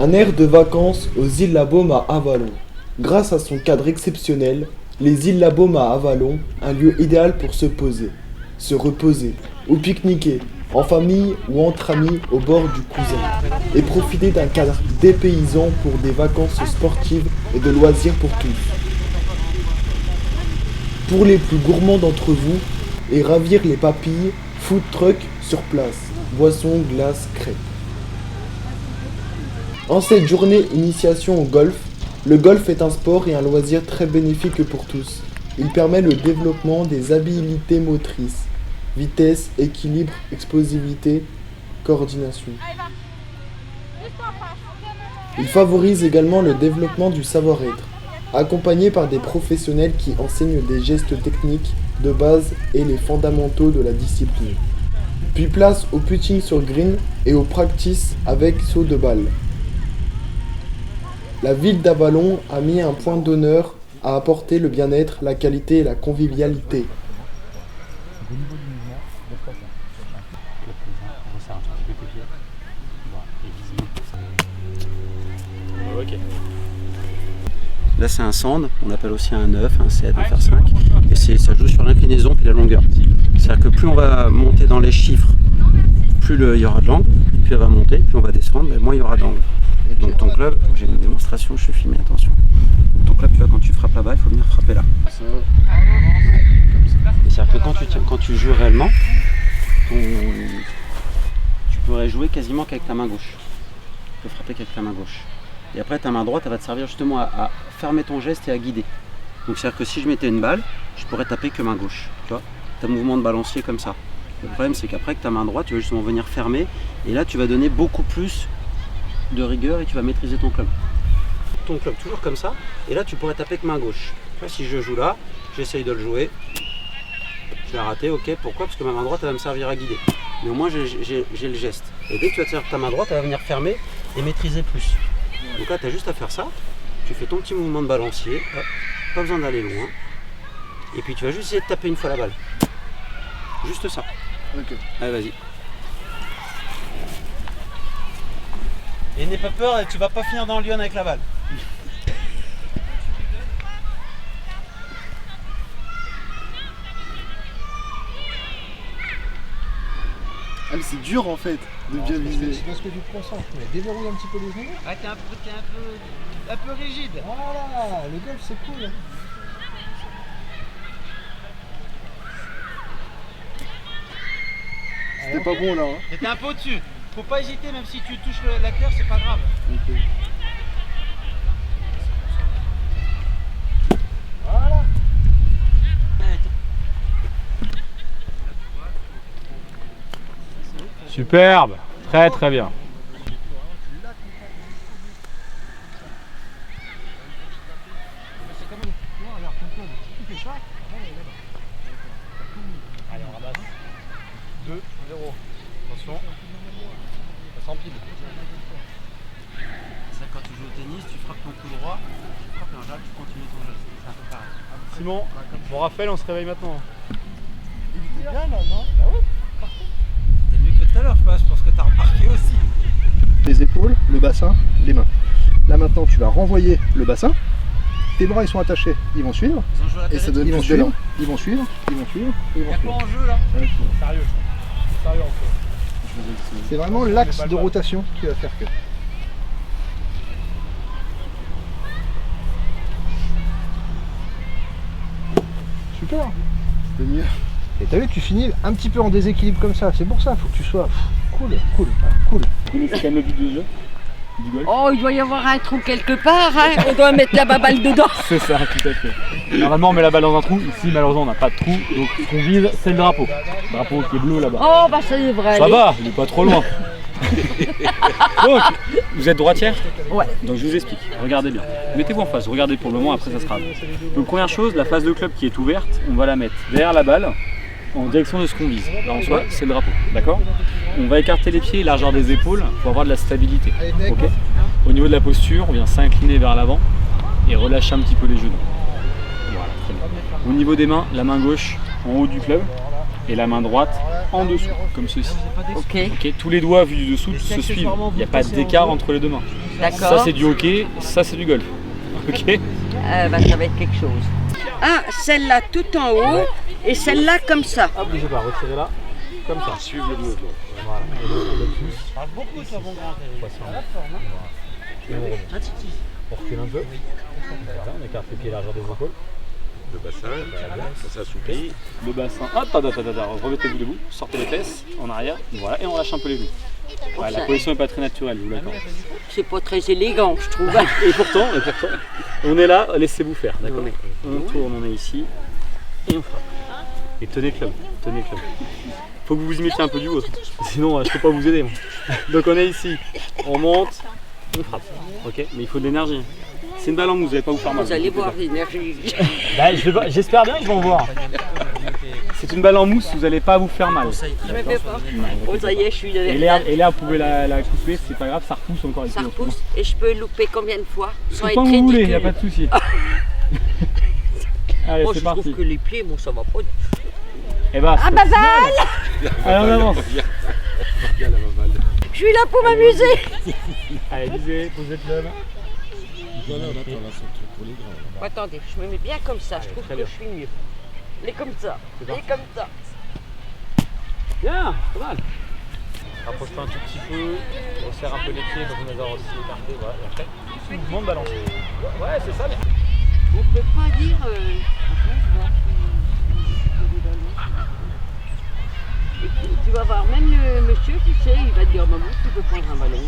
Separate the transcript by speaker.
Speaker 1: Un aire de vacances aux îles La Baume à Avallon. Grâce à son cadre exceptionnel, les îles La Baume à Avallon, un lieu idéal pour se poser, se reposer ou pique-niquer, en famille ou entre amis au bord du Cousin, et profiter d'un cadre dépaysant pour des vacances sportives et de loisirs pour tous. Pour les plus gourmands d'entre vous, et ravir les papilles, food truck sur place, boissons, glaces, crêpes. En cette journée initiation au golf, le golf est un sport et un loisir très bénéfique pour tous. Il permet le développement des habiletés motrices, vitesse, équilibre, explosivité, coordination. Il favorise également le développement du savoir-être, accompagné par des professionnels qui enseignent des gestes techniques de base et les fondamentaux de la discipline. Puis place au putting sur green et au practice avec saut de balle. La ville d'Avallon a mis un point d'honneur à apporter le bien-être, la qualité et la convivialité.
Speaker 2: Là c'est un sand, on appelle aussi un 9, un 7, un fer 5, et ça joue sur l'inclinaison puis la longueur. C'est-à-dire que plus on va monter dans les chiffres, plus il y aura de l'angle, plus elle va monter, plus on va descendre, moins il y aura d'angle. Donc ton club, j'ai une démonstration, je suis filmé, attention. Donc ton club, tu vois, quand tu frappes là-bas, il faut venir frapper là. C'est-à-dire que quand tu joues réellement, tu pourrais jouer quasiment qu'avec ta main gauche. Tu peux frapper qu'avec ta main gauche. Et après ta main droite, elle va te servir justement à fermer ton geste et à guider. Donc c'est-à-dire que si je mettais une balle, je pourrais taper que main gauche. Tu vois, tu as un mouvement de balancier comme ça. Le problème c'est qu'après que ta main droite, tu vas justement venir fermer et là tu vas donner beaucoup plus de rigueur et tu vas maîtriser ton club. Ton club toujours comme ça et là tu pourrais taper que main gauche. Là, si je joue là, j'essaye de le jouer. Je l'ai raté, ok, pourquoi? Parce que ma main droite elle va me servir à guider. Mais au moins j'ai le geste. Et dès que tu vas te servir ta main droite, elle va venir fermer et maîtriser plus. Donc là tu as juste à faire ça, tu fais ton petit mouvement de balancier, hop, pas besoin d'aller loin. Et puis tu vas juste essayer de taper une fois la balle. Juste ça.
Speaker 1: Ok.
Speaker 2: Allez vas-y.
Speaker 3: Et n'aie pas peur, tu vas pas finir dans le Lyon avec la balle.
Speaker 1: Ah mais c'est dur en fait de bien viser.
Speaker 3: C'est parce que tu te concentres, mais déverrouille un petit peu les genoux.
Speaker 4: Ah, t'es un peu rigide.
Speaker 3: Voilà, le golf c'est cool.
Speaker 1: C'était pas bon là. Hein.
Speaker 4: T'es un peu au-dessus. Faut pas hésiter, même si tu touches la terre, c'est pas grave.
Speaker 1: Ok.
Speaker 3: Voilà.
Speaker 5: Superbe, très très bien.
Speaker 3: Allez, on ramasse. 2, 0. Attention. Ça s'empile.
Speaker 2: C'est quand tu joues au tennis, tu frappes ton coup droit, tu frappes un jab, tu continues ton geste. C'est un peu pareil.
Speaker 5: Simon, bon Raphaël, on se réveille maintenant.
Speaker 3: Il était bien là, non?
Speaker 4: Bah oui.
Speaker 2: T'es mieux que tout à l'heure, je pense que t'as remarqué aussi.
Speaker 6: Les épaules, le bassin, les mains. Là maintenant tu vas renvoyer le bassin, tes bras ils sont attachés, ils vont suivre,
Speaker 2: Ils ont joué à la
Speaker 1: Et ça
Speaker 2: télé.
Speaker 1: donne
Speaker 6: ils vont
Speaker 1: plus d'élan.
Speaker 6: suivre, ils vont suivre, ils vont suivre, ils vont
Speaker 4: Y'a
Speaker 6: suivre.
Speaker 4: quoi en jeu là?
Speaker 3: Sérieux. Sérieux encore.
Speaker 6: C'est vraiment l'axe de rotation qui va faire que. Super.
Speaker 1: C'était mieux.
Speaker 6: Et t'as vu, tu finis un petit peu en déséquilibre comme ça, c'est pour ça, faut que tu sois cool, cool, cool.
Speaker 5: C'est quand même le but du jeu, du golf.
Speaker 7: Oh, il doit y avoir un trou quelque part, hein. On doit mettre la baballe dedans.
Speaker 5: C'est ça, tout à fait. Normalement, on met la balle dans un trou. Ici, malheureusement, on n'a pas de trou. Donc, ce qu'on vise, c'est le drapeau. Le drapeau qui est bleu là-bas.
Speaker 7: Oh, bah ça devrait
Speaker 5: Ça
Speaker 7: aller.
Speaker 5: va, il est pas trop loin. Donc, vous êtes droitière?
Speaker 7: Ouais.
Speaker 5: Donc je vous explique, regardez bien. Mettez-vous en face, regardez pour le moment, après ça sera. Donc première chose, la face de club qui est ouverte, on va la mettre derrière la balle, en direction de ce qu'on vise. Là en soi, c'est le drapeau, d'accord? On va écarter les pieds, largeur des épaules, pour avoir de la stabilité. Ok. Au niveau de la posture, on vient s'incliner vers l'avant et relâcher un petit peu les genoux. Voilà, très bien. Au niveau des mains, la main gauche en haut du club et la main droite en dessous, comme ceci.
Speaker 7: Ok.
Speaker 5: Ok, tous les doigts vus du dessous se suivent. Il n'y a pas d'écart entre les deux mains.
Speaker 7: D'accord.
Speaker 5: Ça c'est du hockey, ça c'est du golf. Ok.
Speaker 7: Ça va être quelque chose. Ah, celle-là tout en haut et celle-là comme ça.
Speaker 3: Hop, bougez pas, retirez là. Comme ça. Suivez le mouvement. Voilà. Et le pouce.
Speaker 4: Parle beaucoup, toi, mon grand.
Speaker 3: Passez en haut. Et on remonte. On recule un peu. Voilà, on écarte les pieds largeur des épaules.
Speaker 8: Le bassin, ça s'assouplit.
Speaker 5: Le bassin. Hop, remettez-vous debout, sortez les fesses en arrière, voilà, et on relâche un peu les genoux. Voilà, la position n'est pas très naturelle, je vous l'accorde.
Speaker 7: C'est pas très élégant, je trouve.
Speaker 5: Et pourtant, on est là, laissez-vous faire, d'accord? On tourne, on est ici, et on frappe. Et tenez le club, tenez le club. Faut que vous vous imitiez un peu du vôtre, sinon je peux pas vous aider. Moi. Donc on est ici, on monte, on frappe, ok? Mais il faut de l'énergie. C'est une balle en mousse, vous n'allez pas vous faire mal.
Speaker 7: Vous allez voir l'énergie.
Speaker 5: Bah, j'espère bien qu'ils vont voir. C'est une balle en mousse, vous n'allez pas vous faire mal.
Speaker 7: Je me fais pas. Oh, ça y est, je suis
Speaker 5: Et l'air, vous pouvez la couper, c'est pas grave, ça repousse encore une
Speaker 7: Ça
Speaker 5: fois.
Speaker 7: repousse et je peux louper combien de fois sans être
Speaker 5: Quand vous voulez, il n'y a
Speaker 7: ridicule.
Speaker 5: pas de souci. Allez,
Speaker 7: Moi,
Speaker 5: c'est
Speaker 7: je
Speaker 5: parti.
Speaker 7: trouve que les pieds, bon, ça va pas.
Speaker 5: Et bah,
Speaker 7: Ah, balle!
Speaker 5: allez, on avance.
Speaker 7: Je suis là pour m'amuser.
Speaker 5: Allez, lisez, posez le club.
Speaker 7: Attendez, je me mets bien comme ça, je trouve que je suis mieux. Et comme ça, et comme ça.
Speaker 5: Bien, pas mal.
Speaker 3: Rapproche-toi un tout petit peu. Resserre un peu les pieds comme on a aussi écarté. Voilà. Et après, petit mouvement de balancer. Ouais, c'est ça bien.
Speaker 7: On peut pas dire. Et puis, tu vas voir, même le monsieur, tu sais, il va te dire maman, tu peux prendre un ballon.